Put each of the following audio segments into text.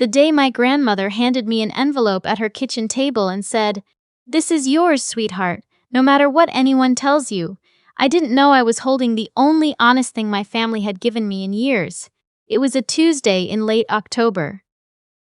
The day my grandmother handed me an envelope at her kitchen table and said, "This is yours, sweetheart, no matter what anyone tells you." I didn't know I was holding the only honest thing my family had given me in years. It was a Tuesday in late October.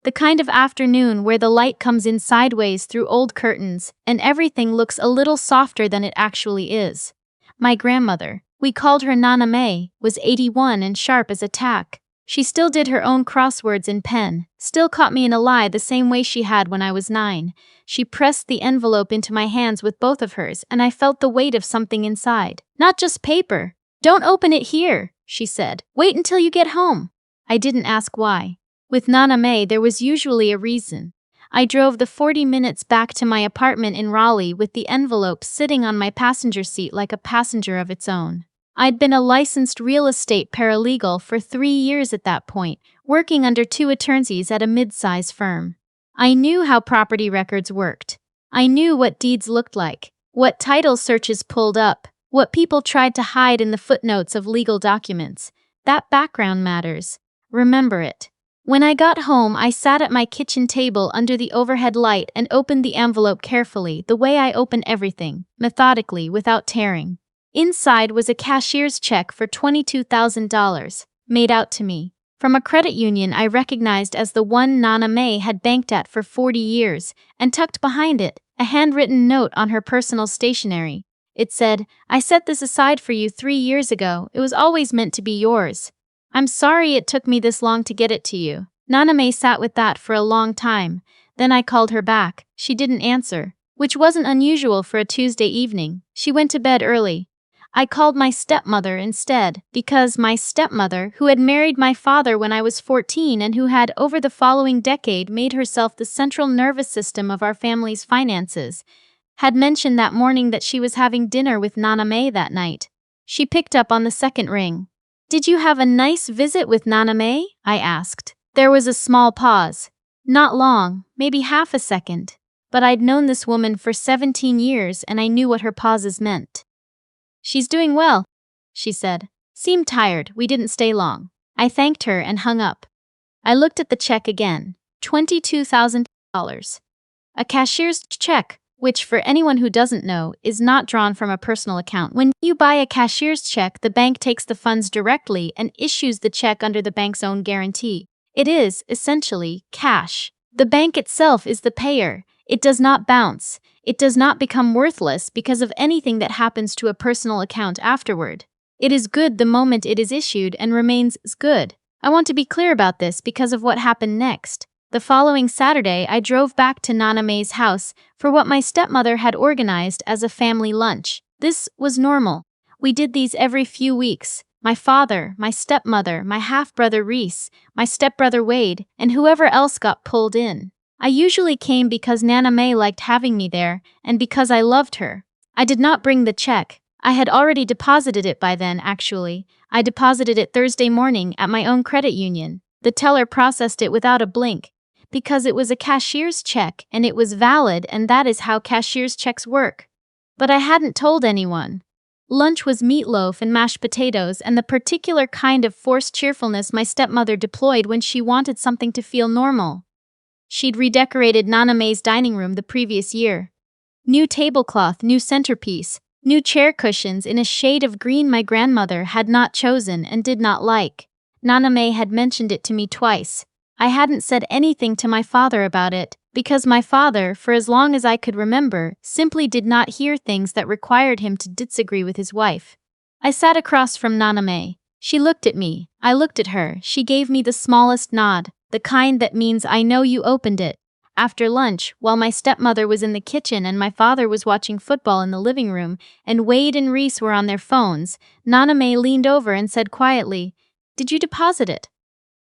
The kind of afternoon where the light comes in sideways through old curtains and everything looks a little softer than it actually is. My grandmother, we called her Nana May, was 81 and sharp as a tack. She still did her own crosswords in pen, still caught me in a lie the same way she had when I was 9. She pressed the envelope into my hands with both of hers, and I felt the weight of something inside. "Not just paper. Don't open it here," she said. "Wait until you get home." I didn't ask why. With Nana May, there was usually a reason. I drove the 40 minutes back to my apartment in Raleigh with the envelope sitting on my passenger seat like a passenger of its own. I'd been a licensed real estate paralegal for 3 years at that point, working under 2 attorneys at a mid-size firm. I knew how property records worked. I knew what deeds looked like, what title searches pulled up, what people tried to hide in the footnotes of legal documents. That background matters. Remember it. When I got home, I sat at my kitchen table under the overhead light and opened the envelope carefully, the way I open everything, methodically, without tearing. Inside was a cashier's check for $22,000, made out to me from a credit union I recognized as the one Nana May had banked at for 40 years, and tucked behind it, a handwritten note on her personal stationery. It said, "I set this aside for you 3 years ago. It was always meant to be yours. I'm sorry it took me this long to get it to you." Nana May sat with that for a long time. Then I called her back. She didn't answer, which wasn't unusual for a Tuesday evening. She went to bed early. I called my stepmother instead, because my stepmother, who had married my father when I was 14 and who had, over the following decade, made herself the central nervous system of our family's finances, had mentioned that morning that she was having dinner with Nana May that night. She picked up on the second ring. "Did you have a nice visit with Nana May?" I asked. There was a small pause. Not long, maybe half a second. But I'd known this woman for 17 years and I knew what her pauses meant. "She's doing well," she said. "Seemed tired, we didn't stay long." I thanked her and hung up. I looked at the check again. $22,000. A cashier's check, which for anyone who doesn't know, is not drawn from a personal account. When you buy a cashier's check, the bank takes the funds directly and issues the check under the bank's own guarantee. It is, essentially, cash. The bank itself is the payer. It does not bounce. It does not become worthless because of anything that happens to a personal account afterward. It is good the moment it is issued and remains good. I want to be clear about this because of what happened next. The following Saturday, I drove back to Nana May's house for what my stepmother had organized as a family lunch. This was normal. We did these every few weeks. My father, my stepmother, my half-brother Reese, my stepbrother Wade, and whoever else got pulled in. I usually came because Nana May liked having me there, and because I loved her. I did not bring the check. I had already deposited it by then, actually. I deposited it Thursday morning at my own credit union. The teller processed it without a blink, because it was a cashier's check and it was valid, and that is how cashier's checks work. But I hadn't told anyone. Lunch was meatloaf and mashed potatoes and the particular kind of forced cheerfulness my stepmother deployed when she wanted something to feel normal. She'd redecorated Nana May's dining room the previous year. New tablecloth, new centerpiece, new chair cushions in a shade of green my grandmother had not chosen and did not like. Nana May had mentioned it to me twice. I hadn't said anything to my father about it, because my father, for as long as I could remember, simply did not hear things that required him to disagree with his wife. I sat across from Nana May. She looked at me. I looked at her. She gave me the smallest nod, the kind that means I know you opened it. After lunch, while my stepmother was in the kitchen and my father was watching football in the living room, and Wade and Reese were on their phones, Nana May leaned over and said quietly, "Did you deposit it?"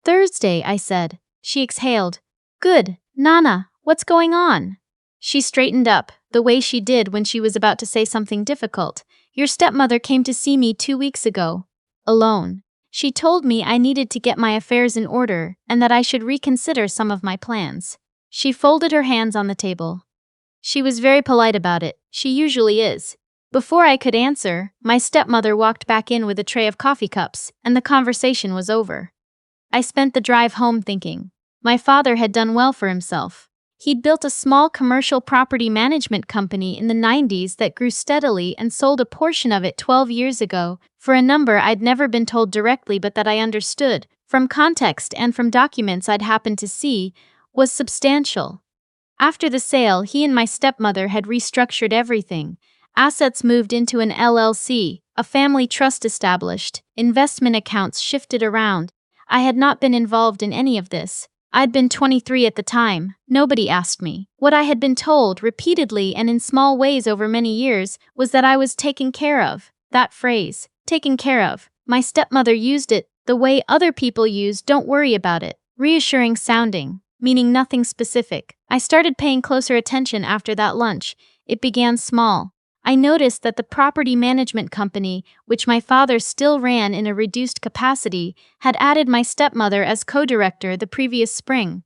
"Thursday," I said. She exhaled. "Good. Nana, what's going on?" She straightened up, the way she did when she was about to say something difficult. "Your stepmother came to see me 2 weeks ago. Alone. She told me I needed to get my affairs in order and that I should reconsider some of my plans." She folded her hands on the table. She was very polite about it. She usually is. Before I could answer, my stepmother walked back in with a tray of coffee cups, and the conversation was over. I spent the drive home thinking. My father had done well for himself. He'd built a small commercial property management company in the 90s that grew steadily and sold a portion of it 12 years ago for a number I'd never been told directly but that I understood, from context and from documents I'd happened to see, was substantial. After the sale, he and my stepmother had restructured everything. Assets moved into an LLC, a family trust established, investment accounts shifted around. I had not been involved in any of this. I'd been 23 at the time. Nobody asked me. What I had been told repeatedly and in small ways over many years was that I was taken care of. That phrase, taken care of. My stepmother used it the way other people use "don't worry about it," reassuring sounding, meaning nothing specific. I started paying closer attention after that lunch. It began small. I noticed that the property management company, which my father still ran in a reduced capacity, had added my stepmother as co-director the previous spring.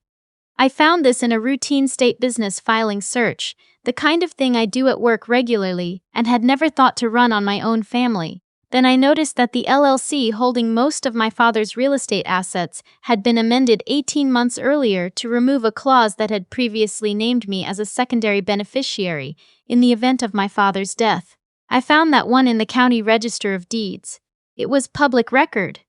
I found this in a routine state business filing search, the kind of thing I do at work regularly, and had never thought to run on my own family. Then I noticed that the LLC holding most of my father's real estate assets had been amended 18 months earlier to remove a clause that had previously named me as a secondary beneficiary in the event of my father's death. I found that one in the county register of deeds. It was public record.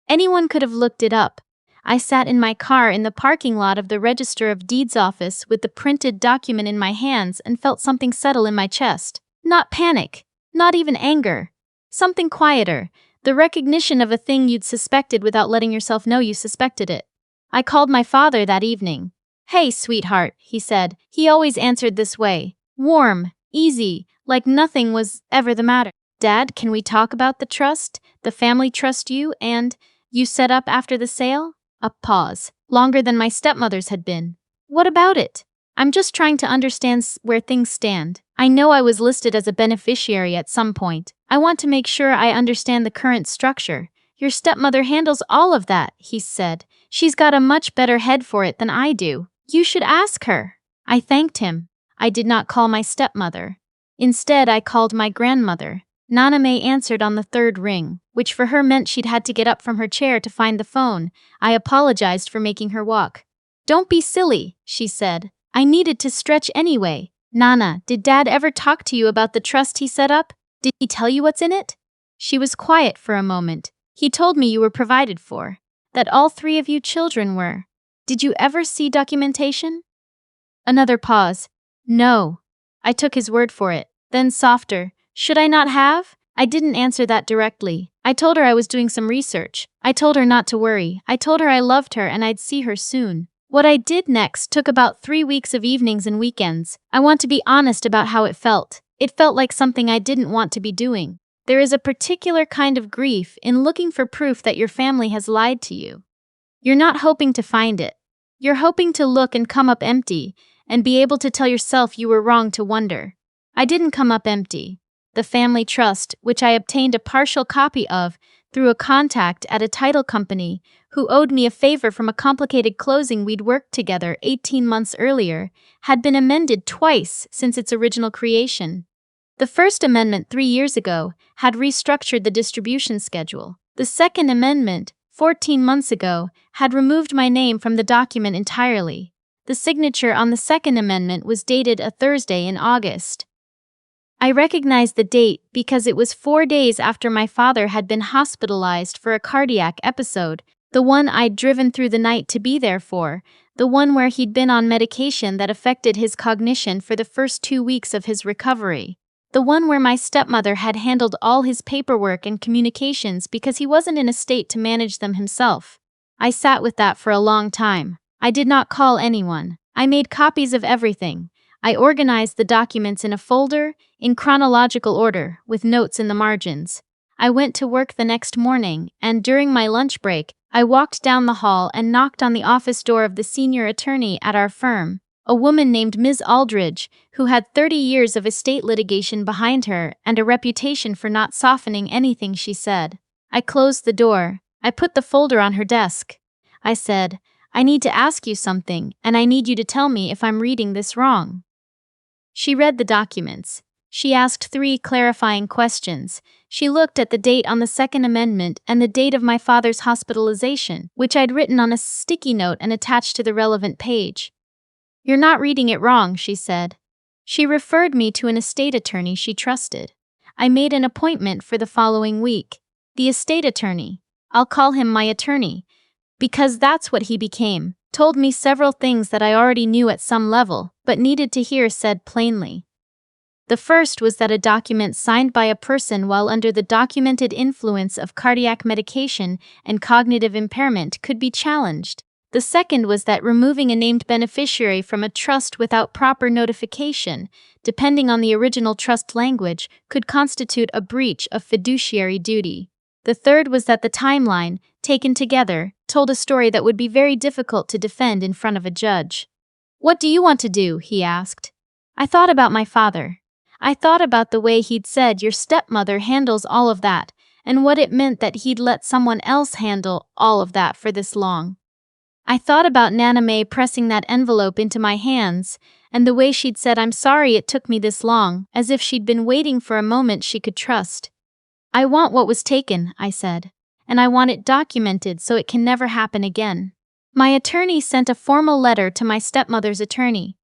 Anyone could have looked it up. I sat in my car in the parking lot of the Register of Deeds office with the printed document in my hands and felt something settle in my chest. Not panic, not even anger. Something quieter, the recognition of a thing you'd suspected without letting yourself know you suspected it. I called my father that evening. "Hey, sweetheart," he said. He always answered this way. Warm, easy, like nothing was ever the matter. "Dad, can we talk about the trust? The family trust you set up after the sale?" A pause, longer than my stepmother's had been. "What about it? I'm just trying to understand where things stand. I know I was listed as a beneficiary at some point. I want to make sure I understand the current structure." "Your stepmother handles all of that," he said. "She's got a much better head for it than I do. You should ask her." I thanked him. I did not call my stepmother. Instead, I called my grandmother. Nana May answered on the third ring, which for her meant she'd had to get up from her chair to find the phone. I apologized for making her walk. "Don't be silly," she said. "I needed to stretch anyway." "Nana, did Dad ever talk to you about the trust he set up? Did he tell you what's in it?" She was quiet for a moment. "He told me you were provided for. That all 3 of you children were. Did you ever see documentation?" Another pause. "No." I took his word for it. Then softer. "Should I not have?" I didn't answer that directly. I told her I was doing some research. I told her not to worry. I told her I loved her and I'd see her soon. What I did next took about 3 weeks of evenings and weekends. I want to be honest about how it felt. It felt like something I didn't want to be doing. There is a particular kind of grief in looking for proof that your family has lied to you. You're not hoping to find it. You're hoping to look and come up empty, and be able to tell yourself you were wrong to wonder. I didn't come up empty. The family trust, which I obtained a partial copy of through a contact at a title company who owed me a favor from a complicated closing we'd worked together 18 months earlier, had been amended twice since its original creation. The first amendment 3 years ago had restructured the distribution schedule. The second amendment, 14 months ago, had removed my name from the document entirely. The signature on the second amendment was dated a Thursday in August. I recognized the date because it was 4 days after my father had been hospitalized for a cardiac episode, the one I'd driven through the night to be there for, the one where he'd been on medication that affected his cognition for the first 2 weeks of his recovery, the one where my stepmother had handled all his paperwork and communications because he wasn't in a state to manage them himself. I sat with that for a long time. I did not call anyone. I made copies of everything. I organized the documents in a folder, in chronological order, with notes in the margins. I went to work the next morning, and during my lunch break, I walked down the hall and knocked on the office door of the senior attorney at our firm, a woman named Ms. Aldridge, who had 30 years of estate litigation behind her and a reputation for not softening anything she said. I closed the door. I put the folder on her desk. I said, "I need to ask you something, and I need you to tell me if I'm reading this wrong." She read the documents. She asked 3 clarifying questions. She looked at the date on the Second Amendment and the date of my father's hospitalization, which I'd written on a sticky note and attached to the relevant page. "You're not reading it wrong," she said. She referred me to an estate attorney she trusted. I made an appointment for the following week. The estate attorney, I'll call him my attorney, because that's what he became, told me several things that I already knew at some level, but needed to hear said plainly. The first was that a document signed by a person while under the documented influence of cardiac medication and cognitive impairment could be challenged. The second was that removing a named beneficiary from a trust without proper notification, depending on the original trust language, could constitute a breach of fiduciary duty. The third was that the timeline, taken together, told a story that would be very difficult to defend in front of a judge. "What do you want to do?" he asked. I thought about my father. I thought about the way he'd said your stepmother handles all of that, and what it meant that he'd let someone else handle all of that for this long. I thought about Nana May pressing that envelope into my hands, and the way she'd said, "I'm sorry it took me this long," as if she'd been waiting for a moment she could trust. "I want what was taken," I said, "and I want it documented so it can never happen again." My attorney sent a formal letter to my stepmother's attorney.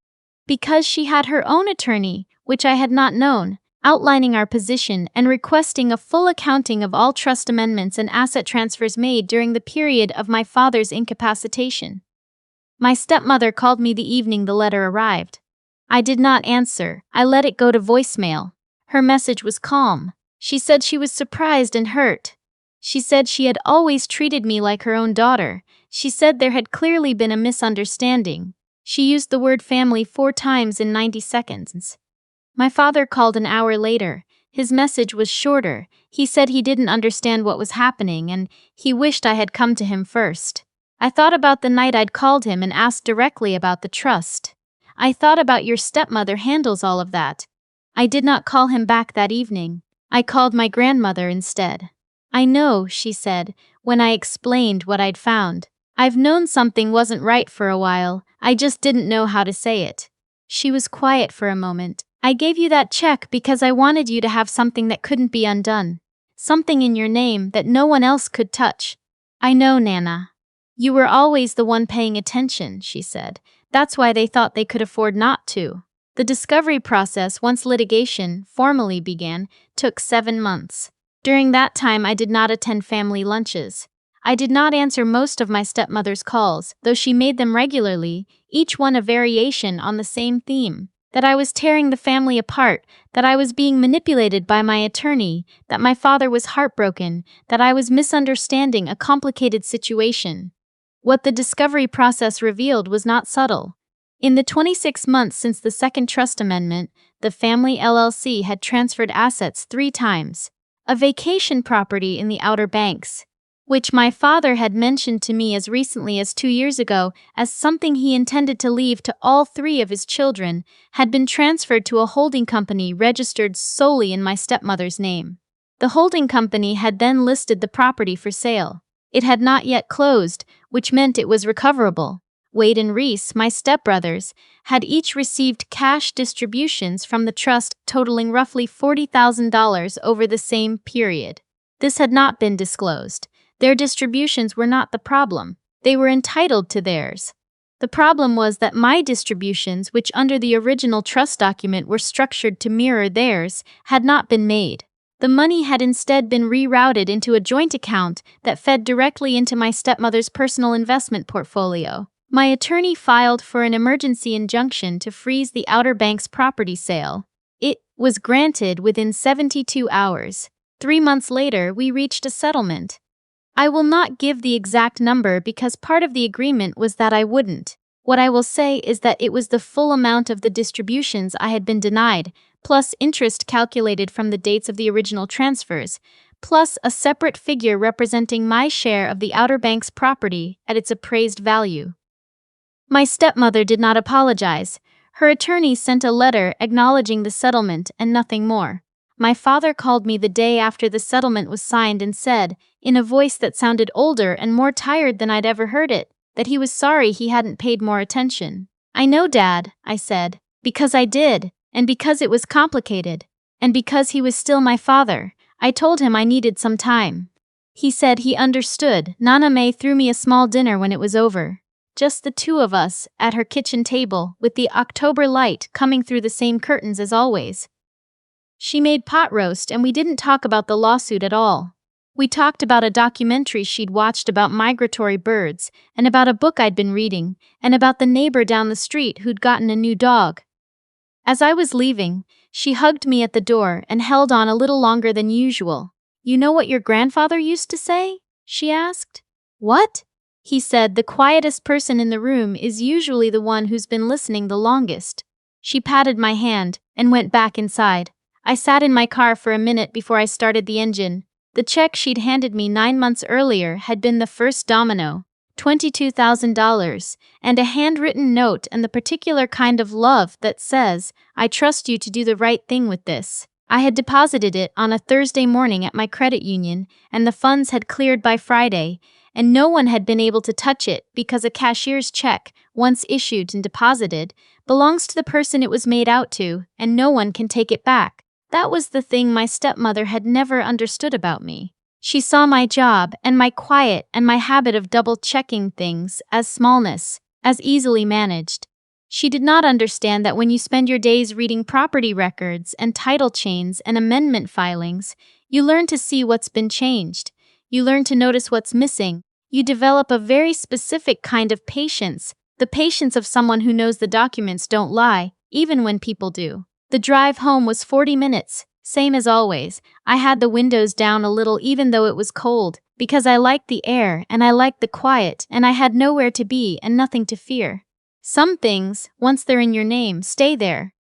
Because she had her own attorney, which I had not known, outlining our position and requesting a full accounting of all trust amendments and asset transfers made during the period of my father's incapacitation. My stepmother called me the evening the letter arrived. I did not answer. I let it go to voicemail. Her message was calm. She said she was surprised and hurt. She said she had always treated me like her own daughter. She said there had clearly been a misunderstanding. She used the word family 4 times in 90 seconds. My father called an hour later. His message was shorter. He said he didn't understand what was happening and he wished I had come to him first. I thought about the night I'd called him and asked directly about the trust. I thought about your stepmother handles all of that. I did not call him back that evening. I called my grandmother instead. "I know," she said, when I explained what I'd found. "I've known something wasn't right for a while. I just didn't know how to say it." She was quiet for a moment. "I gave you that check because I wanted you to have something that couldn't be undone. Something in your name that no one else could touch." "I know, Nana. You were always the one paying attention," she said. "That's why they thought they could afford not to." The discovery process, once litigation formally began, took 7 months. During that time, I did not attend family lunches. I did not answer most of my stepmother's calls, though she made them regularly, each one a variation on the same theme. That I was tearing the family apart, that I was being manipulated by my attorney, that my father was heartbroken, that I was misunderstanding a complicated situation. What the discovery process revealed was not subtle. In the 26 months since the Second Trust Amendment, the family LLC had transferred assets 3 times. A vacation property in the Outer Banks, which my father had mentioned to me as recently as 2 years ago as something he intended to leave to all 3 of his children, had been transferred to a holding company registered solely in my stepmother's name. The holding company had then listed the property for sale. It had not yet closed, which meant it was recoverable. Wade and Reese, my stepbrothers, had each received cash distributions from the trust totaling roughly $40,000 over the same period. This had not been disclosed. Their distributions were not the problem. They were entitled to theirs. The problem was that my distributions, which under the original trust document were structured to mirror theirs, had not been made. The money had instead been rerouted into a joint account that fed directly into my stepmother's personal investment portfolio. My attorney filed for an emergency injunction to freeze the Outer Banks property sale. It was granted within 72 hours. 3 months later, we reached a settlement. I will not give the exact number because part of the agreement was that I wouldn't. What I will say is that it was the full amount of the distributions I had been denied, plus interest calculated from the dates of the original transfers, plus a separate figure representing my share of the Outer Banks property at its appraised value. My stepmother did not apologize. Her attorney sent a letter acknowledging the settlement and nothing more. My father called me the day after the settlement was signed and said, in a voice that sounded older and more tired than I'd ever heard it, that he was sorry he hadn't paid more attention. "I know, Dad," I said, "because I did, and because it was complicated. And because he was still my father, I told him I needed some time. He said he understood. Nana May threw me a small dinner when it was over. Just the two of us, at her kitchen table, with the October light coming through the same curtains as always. She made pot roast and we didn't talk about the lawsuit at all. We talked about a documentary she'd watched about migratory birds, and about a book I'd been reading, and about the neighbor down the street who'd gotten a new dog. As I was leaving, she hugged me at the door and held on a little longer than usual. "You know what your grandfather used to say?" she asked. "What?" He said, "The quietest person in the room is usually the one who's been listening the longest." She patted my hand and went back inside. I sat in my car for a minute before I started the engine. The check she'd handed me 9 months earlier had been the first domino, $22,000, and a handwritten note and the particular kind of love that says, "I trust you to do the right thing with this." I had deposited it on a Thursday morning at my credit union, and the funds had cleared by Friday, and no one had been able to touch it because a cashier's check, once issued and deposited, belongs to the person it was made out to, and no one can take it back. That was the thing my stepmother had never understood about me. She saw my job and my quiet and my habit of double-checking things as smallness, as easily managed. She did not understand that when you spend your days reading property records and title chains and amendment filings, you learn to see what's been changed. You learn to notice what's missing. You develop a very specific kind of patience, the patience of someone who knows the documents don't lie, even when people do. The drive home was 40 minutes, same as always. I had the windows down a little even though it was cold, because I liked the air and I liked the quiet and I had nowhere to be and nothing to fear. Some things, once they're in your name, stay there.